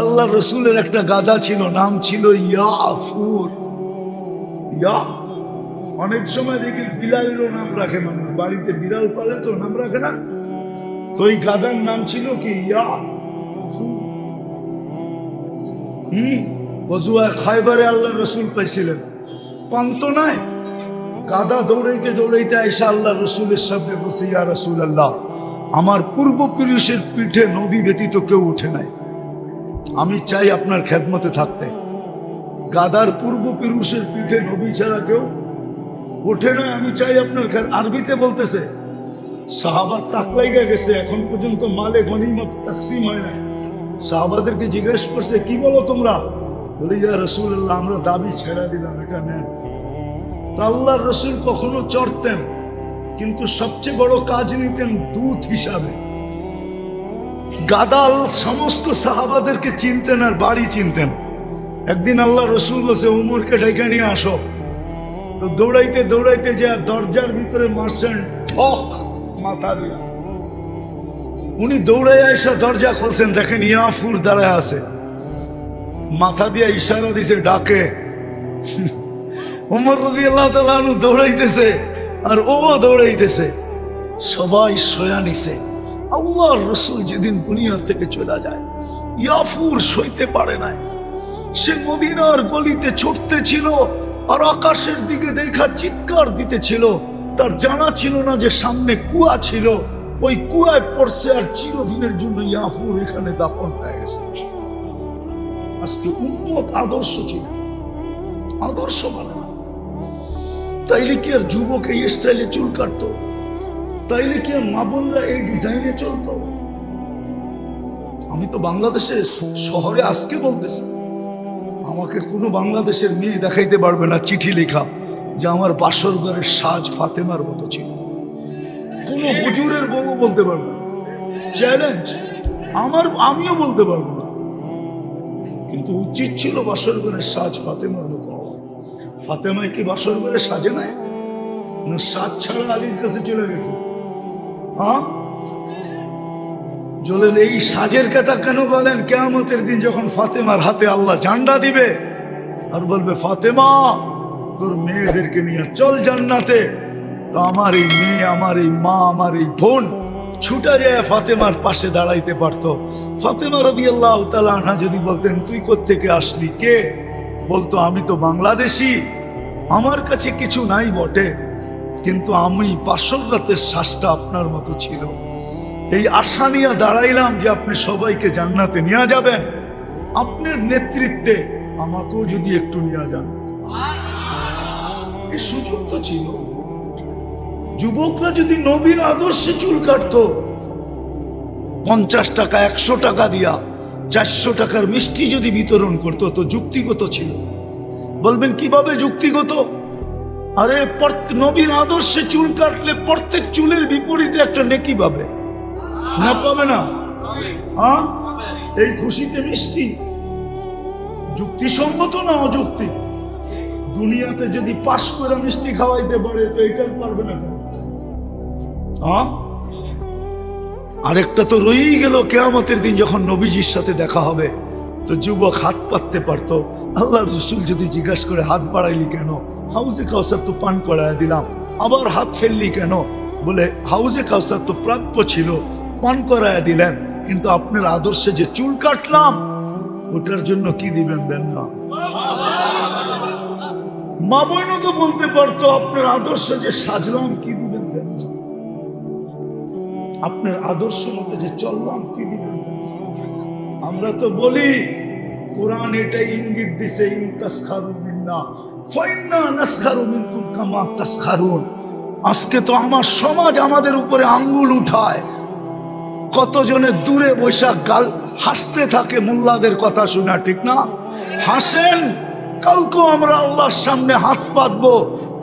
আল্লাহ রসুলের একটা গাধা ছিল, নাম ছিল ইয়াফুর। ইয়া অনেক সময় দেখি বিলালেরও নাম রাখে মানুষ, বাড়িতে বিড়াল পালে তো নাম রাখে না, তো এই গাধার নাম ছিল কি ইয়াফুর। গজওয়ায়ে খায়বারে আল্লাহ রসুল পাইছিলেন, পান্ত নাই, গাধা দৌড়াইতে দৌড়াইতে আইসা আল্লাহ রসুলের সামনে বসে, ইয়া রাসূলুল্লাহ, আমার পূর্বপুরুষের পিঠে নবী ব্যতীত কেউ উঠে নাই, আমি চাই আপনার খেদমতে থাকতে। গাদার পূর্বপুরুষের পিঠে নবী ছাড়া কেউ ওঠে না, আমি চাই আপনার আরবিতে বলতেছে। সাহাবার তাকলাইগা গেছে, এখন পর্যন্ত মালে গনিমত তাকসিম হয় না। সাহাবাদেরকে জিজ্ঞেস করছে, কি বলো তোমরা? বলি, ইয়া রাসূলুল্লাহ, আমরা দাবি ছেড়ে দিলাম, এটা নেন। তা আল্লাহর রসুল কখনো চড়তেন, কিন্তু সবচেয়ে বড় কাজ নিতেন দূত হিসাবে। গাদাল সমস্ত সাহাবাদেরকে চিনতেন আর বাড়ি চিনতেন। একদিন আল্লাহ রসুল বলছে, উমরকে ডেকে নিয়ে আসো। তো দৌড়াইতে দৌড়াইতে যে দরজার ভিতরে মারছেন ঠক মাথা দিয়া। উনি দৌড়াই এসে দরজা খুলছেন, দেখেন ইয়াফুর দাঁড়ায় আছে, মাথা দিয়া ইশারা দিছে ডাকে। উমর রাদিয়াল্লাহু তাআলা আনহু দৌড়াইতেছে আর ও দৌড়াইতেছে, সবাই শোয়া নিছে। আল্লাহর রসুল যেদিন দুনিয়া থেকে চলে যায়, ইয়াফুর সইতে পারে নাই। সে মদিনার গলিতে ছুটতে ছিল আর আকাশের দিকে দেখা চিৎকার দিতেছিল। তার জানা ছিল না যে সামনে কুয়া ছিল, ওই কুয়ায় পড়ছে আর চিরদিনের জন্য ইয়াফুর এখানে দাফন হয়ে গেছে। আজকে উম্মত আদর্শ ছিল, আদর্শ মানে না। তাইলে কি আর যুবক এই স্টাইলে চুল কাটতো? তাইলে কি আর মা বোনরা এই ডিজাইনে চলতো? আমি তো বাংলাদেশে শহরে আজকে বলতেছি, আমাকে কোনো বাংলাদেশের মেয়ে দেখাইতে পারবে না চিঠি লেখা যে আমার বাসর ঘরের সাজ ফাতেমার মতো ছিল। কোনো হুজুরের বউ বলতে পারবে না, চ্যালেঞ্জ। আমিও বলতে পারবো না, কিন্তু উচিত ছিল বাসর ঘরের সাজ ফাতেমার মতো। ফাতেমায় কি বাসর ঘরে সাজে নাই? না সাজ ছাড়া আলীর কাছে চলে গেছে? হ্যাঁ, বলেন এই সাজের কথা কেন বলেন? কিয়ামতের দিন যখন ফাতেমার হাতে আল্লাহ ঝান্ডা দিবে আর বলবে, ফাতেমা তোর মেয়েদেরকে নিয়ে চল জান্নাতে, তো আমার এই মেয়ে, আমার এই মা, আমার এই বোন ছুটা যায় ফাতেমার পাশে দাঁড়াইতে পারতো। ফাতেমা রাদিয়াল্লাহু তাআলা আনহা যদি বলতেন, তুই কোত্থেকে আসলি, কে? বলতো, আমি তো বাংলাদেশি, আমার কাছে কিছু নাই বটে, কিন্তু আমি বাসর রাতের শ্বাসটা আপনার মতো ছিল। এই আশা নিয়ে দাঁড়াইলাম যে আপনি সবাইকে জান্নাতে নিয়ে যাবেন, আপনার নেতৃত্বে আমাকেও যদি একটু নিয়ে যান। এই সুযোগ তো ছিল। যুবকরা যদি নবীর আদর্শে চুল কাটতো, 50 টাকা 100 টাকা দিয়া 400 টাকার মিষ্টি যদি বিতরণ করতো, তো যুক্তিগত ছিল। বলবেন কিভাবে যুক্তিগত? আরে নবীর আদর্শে চুল কাটলে প্রত্যেক চুলের বিপরীতে একটা নেকি পাবে না? পাবে না? হ্যাঁ, এই খুশিতে মিষ্টি যুক্তিসঙ্গত না অযুক্তি? দুনিয়াতে যদি পাশ করে মিষ্টি খাওয়াইতে পারে, তো এটা পারবে না? হ্যাঁ, আরেকটা তো রয়েই গেল, কিয়ামতের দিন যখন নবীজির সাথে দেখা হবে, তো যুবক হাত পাততে পারতো। আল্লাহর রাসূল যদি জিজ্ঞাসা করে, হাত বাড়াইলি কেন? হাউজে কাউসার তো পান করায় দিলাম। আবার হাত ফেললি কেন? বলে, হাউজে কাউসার তো প্রাপ্য ছিল, পান করায় দিলেন, কিন্তু আপনার আদর্শে যে চুল কাটলাম, ওটার জন্য কি দিবেন? দেন না। মা বোনও তো বলতে পারতো, আপনার আদর্শে যে সাজলাম, কি দিবেন? দেন না। আপনার আদর্শ মতো যে চললাম, কি দিবেন? আমরা তো বলি, কোরআন এটাই ইঙ্গিত দিছে, ইন তাসখারু মিন্না ফাইন্না নাসখারু মিনকুম কামা তাসখারুন। আজকে তো আমার সমাজ আমাদের উপরে আঙ্গুল উঠায়। কতজনে দূরে বৈশাখ গাল হাসতে থাকে মোল্লাদের কথা শোনা, ঠিক না? হাসেন, কালকেও আমরা আল্লাহর সামনে হাত পাতবো।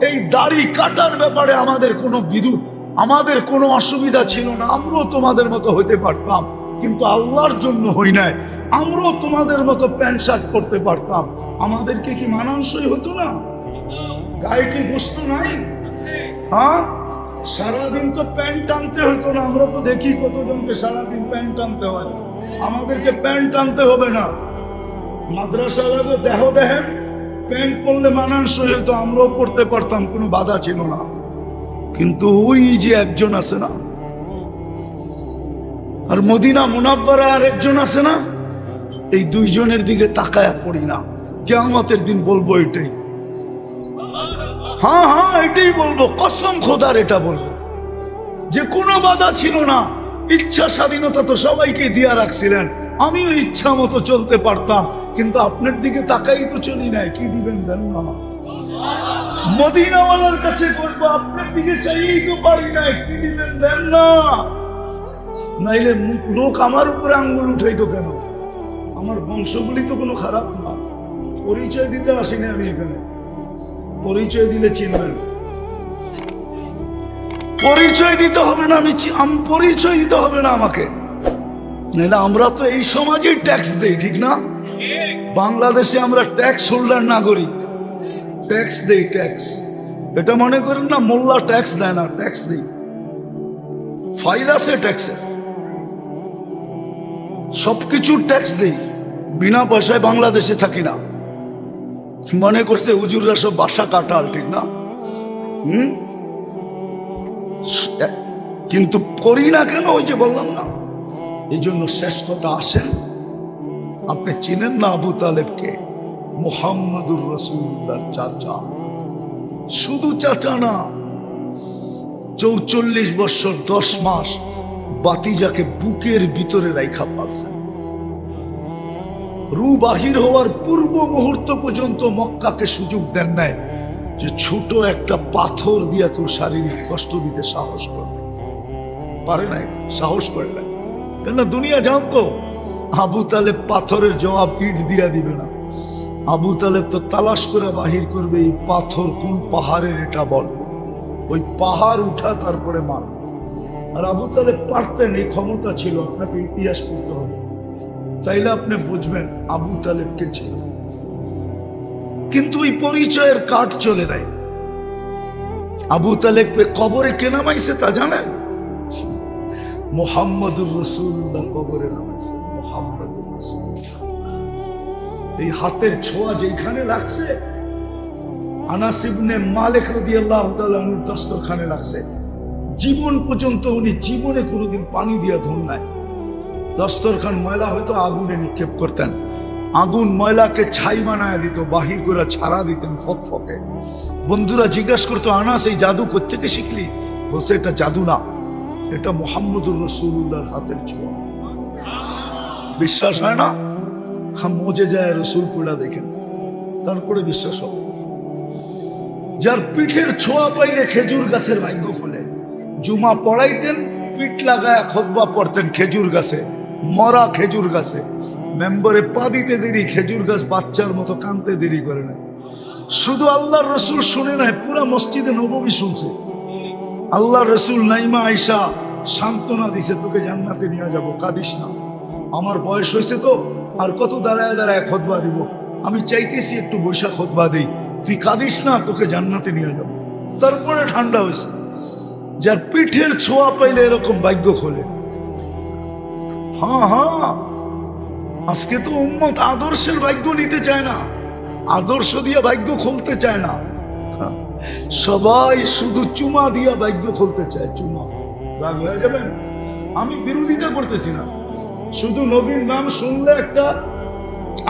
এই দাড়ি কাটার ব্যাপারে আমাদের কোনো বিরোধ, আমাদের কোনো অসুবিধা ছিল না, আমরাও তোমাদের মতো হইতে পারতাম, কিন্তু আল্লাহর জন্য হই নাই। আমরাও তোমাদের মতো প্যান্ট শার্ট পরতে পারতাম, আমাদেরকে কি মানানসই হতো না? গায়ে কি গোস্ত নাই? হ্যাঁ, সারাদিন তো প্যান্ট টানতে হতো না। আমরা তো দেখি কতজনকে সারাদিন প্যান্ট টানতে হয়। আমাদেরকে প্যান্ট আনতে হবে না। মাদ্রাসাগুলো দেখেন প্যান্ট পরলে মানানসই হতো, আমরাও পড়তে পারতাম, কোনো বাধা ছিল না। কিন্তু ওই যে একজন আছে না, আর মদিনা মুনাব্বারা আর একজন আছে না, এই দুইজনের দিকে তাকায়া পড়ি না। কিয়ামতের দিন বলবো এটাই, হ্যাঁ হ্যাঁ এটাই বলবো, কসম খোদার এটা বলবো যে কোনো বাধা ছিল না। ইচ্ছা স্বাধীনতা তো সবাইকে দিয়া রাখছিলেন, আমিও ইচ্ছা মতো চলতে পারতাম, কিন্তু আপনার দিকে তাকাই তো চলি নাই। কি দিবেন দেন না, মদিনাওয়ালার কাছে করবো, আপনার দিকে চাইলেই তো পারি নাই। কি দিবেন দেন না, নাইলে লোক আমার উপরে আঙ্গুল উঠাইতো কেন? আমার বংশগুলি তো কোনো খারাপ না। পরিচয় দিতে আসিনি আমি এখানে, পরিচয় দিলে চিনবেন। পরিচয় দিতে হবে না, আমি পরিচয় দিতে হবে না আমাকে। নাহলে আমরা তো এই সমাজে ট্যাক্স দেই, ঠিক না? বাংলাদেশে আমরা ট্যাক্স হোল্ডার নাগরিক, ট্যাক্স দেই, ট্যাক্স। এটা মনে করেন না মোল্লা ট্যাক্স দেয় না, ট্যাক্স দেই, ফাইল আছে ট্যাক্সের, সবকিছুর ট্যাক্স দেই। বিনা পয়সায় বাংলাদেশে থাকি না। মনে করছে হুজুররা সব বাসা কাটাল, ঠিক না? কিন্তু করি না কেন? ওই যে বললাম না। এই জন্য শেষ কথা, আসেন, আপনি চিনেন না আবু তালেবকে? মুহাম্মদুর রাসূলুল্লাহর চাচা, শুধু চাচা না, ৪৪ বছর 10 মাস বাতিজাকে বুকের ভিতরে রাইখা পালছেন। রু বাহির হওয়ার পূর্ব মুহূর্ত পর্যন্ত মক্কাকে সুযোগ দেন নাই যে ছোট একটা পাথর দিয়া কেউ শারীরিক কষ্ট দিতে সাহস করবে পারে নাই, সাহস করে নাই। কেন? দুনিয়া জানতো আবু তালেব পাথরের জবাব ইট দিয়া দিবে না। আবু তালেব তো তালাশ করে বাহির করবে, এই পাথর কোন পাহাড়ের, এটা বল, ওই পাহাড় উঠা তারপরে মার। আর আবু তালেব পারতেন, এই ক্ষমতা ছিল। আপনাকে ইতিহাস পড়তে হবে, তাইলে আপনি বুঝবেন আবু তালেব কে ছিল। কিন্তু ওই পরিচয়ের কাঠ চলে নাই। আবু তালেবকে কবরে কে নামাইছে তা জানেন? মুহাম্মদুর রাসূলুল্লাহ কবরে নামাইছে। মুহাম্মদুর রাসূলুল্লাহ, এই হাতের ছোঁয়া যেখানে লাগছে, আনাস ইবনে মালিক রাদিয়াল্লাহু তাআলা আনহুর দস্তরখানে লাগছে। জীবন পর্যন্ত উনি জীবনে কোনোদিন পানি দিয়া ধুন নাই। দস্তরখান ময়লা হয়তো আগুনে নিক্ষেপ করতেন, আগুন ময়লাকে ছাই বানায় দিত, বাহির করে ছাড়া দিতেন ফকফকে। বন্ধুরা জিজ্ঞাসা করতো, আনাস এই জাদু কোত্থেকে শিখলি? বলছে এটা জাদু না, এটা মুহাম্মদুর রাসূলুল্লাহর হাতের ছোঁয়া। বিশ্বাস হয় না? মজে যায় রসুল পুরা দেখেন, তারপরে বিশ্বাস হবে। যার পিঠের ছোঁয়া পাইলে খেজুর গাছের ভাগ্য খোলে। জুমা পড়াইতেন, পিঠ লাগায় খুতবা পড়তেন খেজুর গাছে, মরা খেজুর গাছে। মেম্বরে পা দিতে দেরি, খেজুর গাছ বাচ্চার মতো কাঁদতে দেরি করে না। শুধু আল্লাহর রসুল শুনে নাই, পুরা মসজিদে নববী শুনছে। আল্লাহর রসুল নাইমা আয়েশা সান্ত্বনা দিছে, তোকে জান্নাতে নিয়ে যাব, কাঁদিস না, আমার বয়স হয়েছে তো, আর কত দাঁড়ায় দাঁড়ায় খুতবা দিব, আমি চাইতেছি একটু বৈশা খুতবা দেই, তুই কাঁদিস না, তোকে জান্নাতে নিয়ে যাব। তারপরে ঠান্ডা হয়েছে। যার পিঠের ছোঁয়া পাইলে এরকম ভাগ্য খোলে। হ্যাঁ হ্যাঁ, আজকে তো উম্মত আদর্শের ভাগ্য নিতে চায় না, আদর্শ দিয়ে ভাগ্য খুলতে চায় না। সবাই শুধু চুমা দিয়া ভাগ্য খুলতে চায়। চুমা, রাগ হয়ে যাবেন, আমি বিরোধিতা করতেছি না, শুধু নবীর নাম শুনলে একটা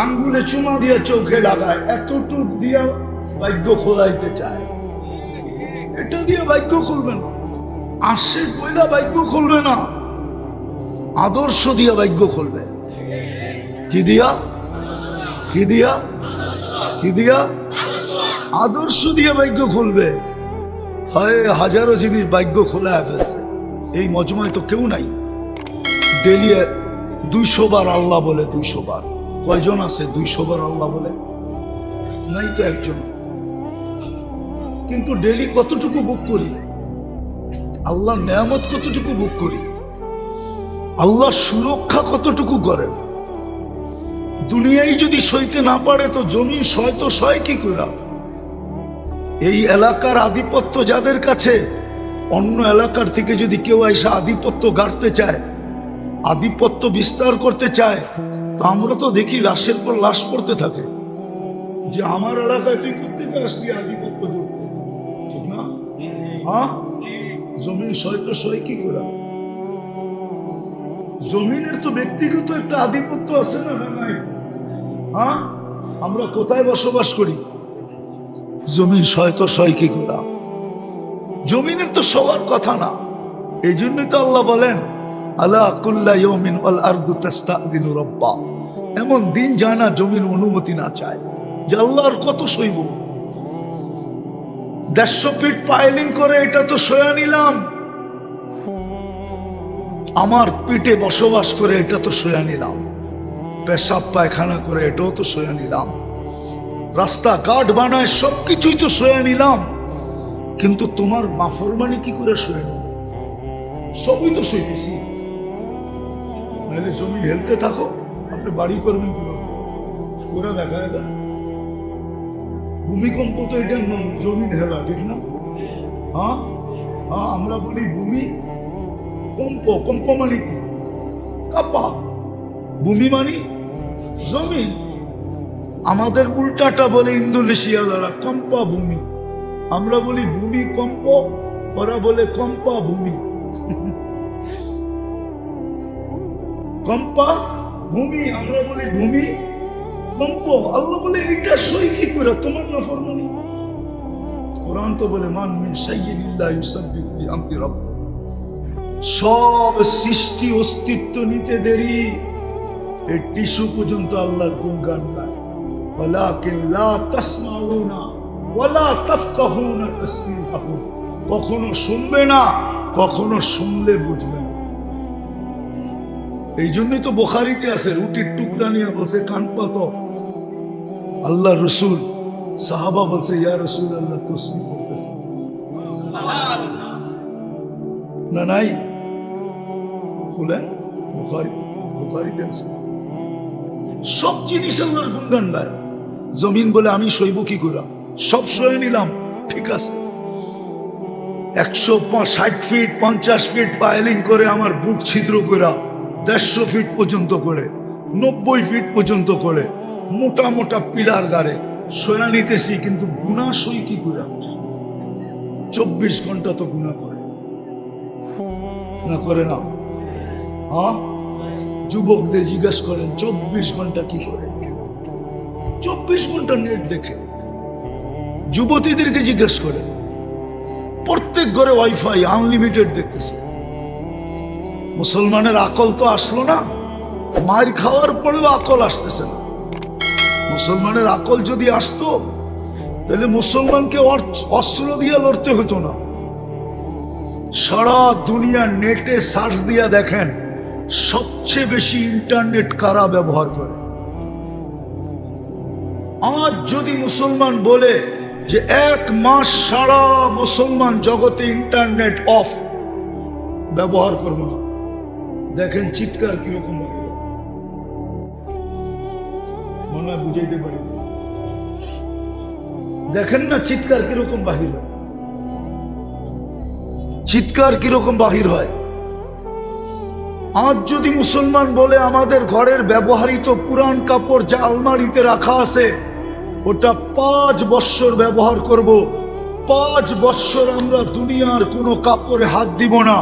আঙ্গুলে চুমা দিয়া চোখে লাগায়, এতটুক দিয়া ভাগ্য খোলাইতে চায়। এটা দিয়ে ভাগ্য খুলবে না, আসে কইলা ভাগ্য খুলবে না, আদর্শ দিয়া ভাগ্য খুলবে। কি দিয়া? কি দিয়া? কি দিয়া? আদর্শ দিয়া ভাগ্য খুলবে। হয় হাজারো জিনিস ভাগ্য খোলা ফেলছে, এই মজমায় তো কেউ নাই। ডেলি 200 বার আল্লাহ বলে, 200 বার। কয়জন আছে 200 বার আল্লাহ বলে? নাই তো একজন। কিন্তু ডেলি কতটুকু বুক করি? আল্লাহ নেয়ামত কতটুকু বুক করি? আল্লাহ সুরক্ষা কতটুকু করেন? দুনিয়ায় যদি সইতে না পারে তো জমি সয় তো সয় কি করে? এই এলাকার আধিপত্য যাদের কাছে, অন্য এলাকার থেকে যদি কেউ এসে আধিপত্য গাড়তে চায়, আধিপত্য বিস্তার করতে চায়, তো আমরা তো দেখি লাশের পর লাশ পড়তে থাকে যে আমার এলাকায় তুই করতে আসলি আধিপত্য জুড়তে, ঠিক না? হ্যাঁ, জমিন সয় তো সয় কি করে? জমিনের তো ব্যক্তিগত একটা আধিপত্য আছে না? নাই? হ্যাঁ, আমরা কোথায় বসবাস করি? জমিন সয় তো সয় কি করে? জমিনের তো সবার কথা না। এই জন্যই তো আল্লাহ বলেন আলা কুল্লা ইয়াউমিন ওয়াল আরদু তাস্তাযিনু রাব্বা। এমন দিন যায় না জমিন অনুমতি না চায় যে আল্লাহর কত সইব। 150 ফিট পাইলিং করে এটা তো সয়া নিলাম, আমার পিঠে বসবাস করে এটা তো সয়া নিলাম, পেশাব পায়খানা করে এটাও তো সয়া নিলাম, রাস্তাঘাট বানায় সবকিছুই তো সয়া নিলাম, কিন্তু তোমার নাফরমানি কি করে সয়ে নেব? সবই তো সইতেছি। নাহলে জমি হেলতে থাকো, আপনি বাড়ি করবেন কিভাবে? ওরা দেখা যায় ভূমিকম্প তো এটা জমিন হেলা, ঠিক না? হ্যাঁ হ্যাঁ, আমরা বলি ভূমি কম্প, কম্প মানে কি? কাপা। ভূমি মানে জমিন। আমাদের উল্টাটা বলে ইন্দোনেশিয়া দ্বারা কম্পা ভূমি, আমরা বলি ভূমি কম্প, ওরা বলে কম্পা ভূমি। কম্পা ভূমি, আমরা বলি ভূমি কম্প। আল্লাহ বলে এইটা সই কি করে? তোমার নাফরমানি। কোরআন তো বলে মান মিন শাইইন ইল্লা ইউসাব্বিহু বিহামদি রাব্বিহি। সব সৃষ্টি অস্তিত্ব নিতে দেরি, এই টিস্যু পর্যন্ত আল্লাহর গুণগান গায়। ওয়ালাকিন লা তাসমাউনা ওয়ালা তাফকাহুনা তাসবিহাহু। কখনো শুনবে না, কখনো শুনলে বুঝবে না। এই জন্যই তো বুখারীতে আছে, রুটির টুকরা নিয়ে বসে কান পাতো। আল্লাহ রসুল সাহাবা বলছে ইয়া রাসূলুল্লাহ তাসবিহ করতেছে না? নাই? খুলেন বুখারীতে আছে। সব জিনিস আল্লাহর গুণগান গায়। জমিন বলে আমি সইব কি করে? সব সয়ে নিলাম, ঠিক আছে। 160 ফিট 50 ফিট পাইলিং করে আমার বুক ছিদ্র করে 150 ফিট পর্যন্ত করে 90 ফিট পর্যন্ত করে মোটা মোটা পিলার গাড়ে সয়া নিতেছি, কিন্তু গুণা সই কি করে? 24 ঘন্টা তো গুণা করে না, করে না? হ্যাঁ, যুবকদের জিজ্ঞাসা করেন 24 ঘন্টা কি করে? 24 ঘন্টা নেট দেখে। যুবতীদেরকে জিজ্ঞেস করেন, প্রত্যেক ঘরে ওয়াইফাই আনলিমিটেড দেখতেছে। মুসলমানের আকল তো আসলো না, মার খাওয়ার পরেও আকল আসতেছে না। মুসলমানের আকল যদি আসতো তাহলে মুসলমানকে অস্ত্র দিয়ে লড়তে হতো না। সারা দুনিয়া নেটে সার্চ দিয়া দেখেন সবচেয়ে বেশি ইন্টারনেট কারা ব্যবহার করে। আজ যদি মুসলমান বলে যে 1 মাস সারা মুসলমান জগতে ইন্টারনেট অফ, ব্যবহার করবো না, দেখেন চিৎকার কিরকম লাগে। মনে হয় বুঝাইতে পারি। দেখেন না চিৎকার কিরকম বাহির হয়, চিৎকার কিরকম বাহির হয়। আজ যদি মুসলমান বলে আমাদের ঘরের ব্যবহৃত পুরান কাপড় যা আলমারিতে রাখা আছে ওটা 5 বৎসর ব্যবহার করব, 5 বৎসর আমরা দুনিয়ার কোনো কাপড়ে হাত দিব না,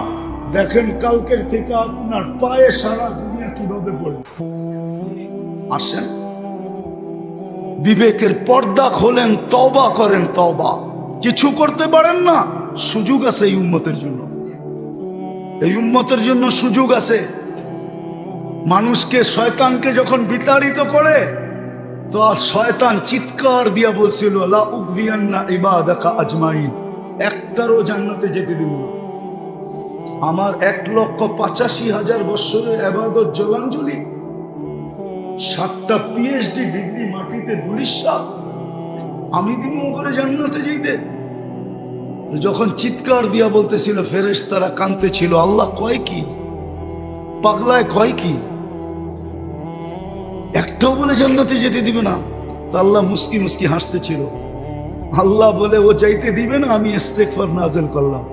দেখেন কালকের থেকে আপনার পায়ে সারা দুনিয়া কিভাবে পড়ে। আসেন বিবেকের পর্দা খোলেন, তওবা করেন। তওবা কিছু করতে পারেন না, সুযোগ আছে এই উম্মতের জন্য। এই উম্মতের জন্য সুযোগ আছে। মানুষকে শয়তানকে যখন বিতাড়িত করে তো আর শয়তান চিৎকার দিয়া বলছিল লা উগবিয়ান্না ইবাদাকা আজমাইন, একটারও জান্নাতে যেতে দিব না। আমার 1,85,000 বৎসরের ইবাদত জলাঞ্জলি, 7টা PhD ডিগ্রি মাটিতে ধুলিস্যাৎ, আমি দিব করে জান্নাতে যেতে? যখন চিৎকার দিয়া বলতেছিল ফেরেশতারা কাঁদতে ছিল, আল্লাহ কয় কি? পাগলায় কয় কি? একটাও বলে জান্নাতে যেতে দিবে না। তো আল্লাহ মুস্কি মুস্কি হাসতেছিল। আল্লাহ বলে ও যাইতে দিবে না, আমি ইস্তেগফার নাযিল করলাম।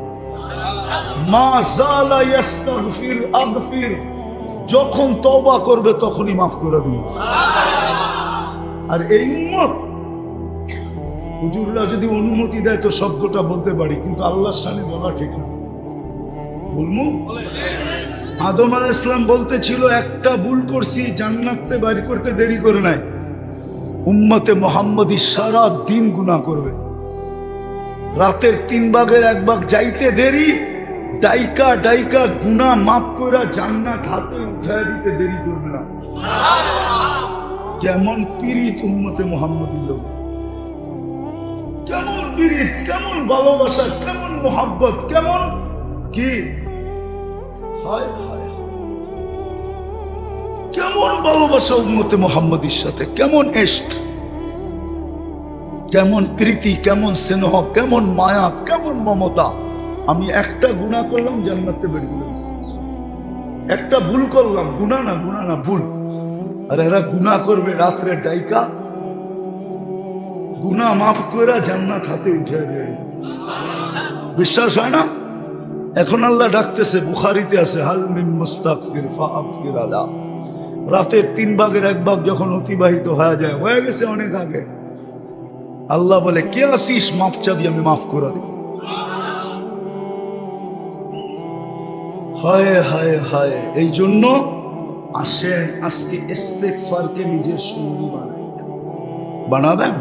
মা যালা ইস্তাগফির আগফির যখন তওবা করবে তখনই মাফ করে দিব। আর এই উম্মত হুজুররা যদি অনুমতি দেয় তো শব্দটা বলতে পারি, কিন্তু আল্লাহর সামনে বলা ঠিক না। বলমু আদম আলাইহিস সালাম বলতেছিল একটা ভুল করছি, জান্নাতে বাইর করতে দেরি করে নাই। উম্মতে মুহাম্মদী সারা দিন গুনাহ করবে, রাতের 3 ভাগের 1 ভাগ যাইতে দেরি, ডাইকা ডাইকা গুনাহ মাফ কইরা জান্নাত হাতে উঠায় দিতে দেরি করবে না। কেমন পীড়িত উম্মতে মুহাম্মদীর লোক, কেমন পীড়িত, কেমন ভালোবাসা, কেমন মোহাব্বত, কেমন কি, হায় হায়, কেমন ভালোবাসা উম্মতে মুহাম্মদীর সাথে, কেমন ইশক, কেমন প্রীতি, কেমন স্নেহ, কেমন মায়া, কেমন মমতা। আমি একটা গুনাহ করলাম, জান্নাতে বের করে দিয়েছি। একটা ভুল করলাম, গুনাহ না ভুল, আর এরা গুনাহ করবে রাত্রে ডাইকা, গুনাহ মাফ করে জান্নাত হাতে উঠে দেয়। বিশ্বাস হয় না? এখন আল্লাহ ডাকতেছে, বুখারীতে আছে, হাল মিন মুস্তাগফির ফাগফির আলা। রাতের 3 ভাগের 1 ভাগ যখন অতিবাহিত হয়ে যায়, হয়ে গেছে অনেক আগে, আল্লাহ বলে, কে আসিস, মাফ চাবি, আমি মাফ করে দেব। হায় হায় হায়। এই জন্য আসেন আজকে ইস্তেগফারকে নিজের সঙ্গী বানাবেন।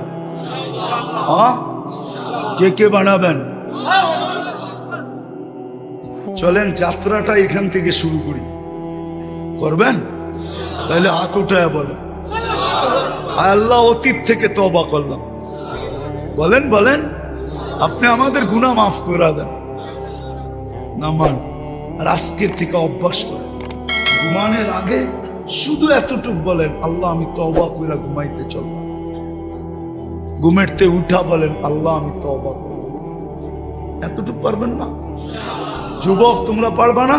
কে কে বানাবেন? চলেন যাত্রাটা এখান থেকে শুরু করি। করবেন? তাহলে হাত উঠায় বলেন, আল্লাহ অতীত থেকে তওবা করলাম। বলেন বলেন, আপনি আমাদের গুনাহ মাফ করে দেন। নামান আর আজকের থেকে অভ্যাস করেন, ঘুমানোর আগে শুধু এতটুক বলেন, আল্লাহ আমি তওবা করে ঘুমাইতে চললাম। ঘুমেরতে উঠা বলেন, আল্লাহ আমি তওবা করব। এতটুকু পারবেন না? যুবক তোমরা পারবা না?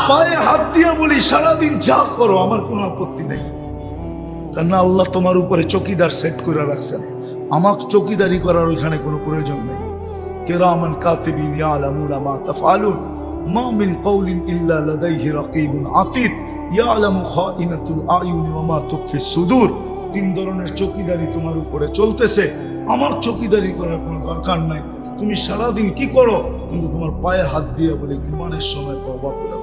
পায়ে হাত দিয়ে বলি, সারাদিন যা করো আমার কোনো আপত্তি নেই, কারণ আল্লাহ তোমার উপরে চকিদার সেট করে রাখছেন। আমাকে চকিদারি করার ওইখানে কোনো প্রয়োজন নেই। কিরামান কাতিবিন ইয়ালামুনা মা তাফআলুন মা মিন কওলিন ইল্লা লাদাইহি রাকিবুন আতীদ ইয়ালামু খাইনাতুল আয়ুনি ওয়া মা তুখফিস সুদূর। 3 ধরনের চকিদারি তোমার উপরে চলতেছে। আমার চকিদারি করার কোনো দরকার নাই। তুমি সারাদিন কি করো, কিন্তু তোমার পায়ে হাত দিয়ে বলে ঘুমানোর সময় তওবা করে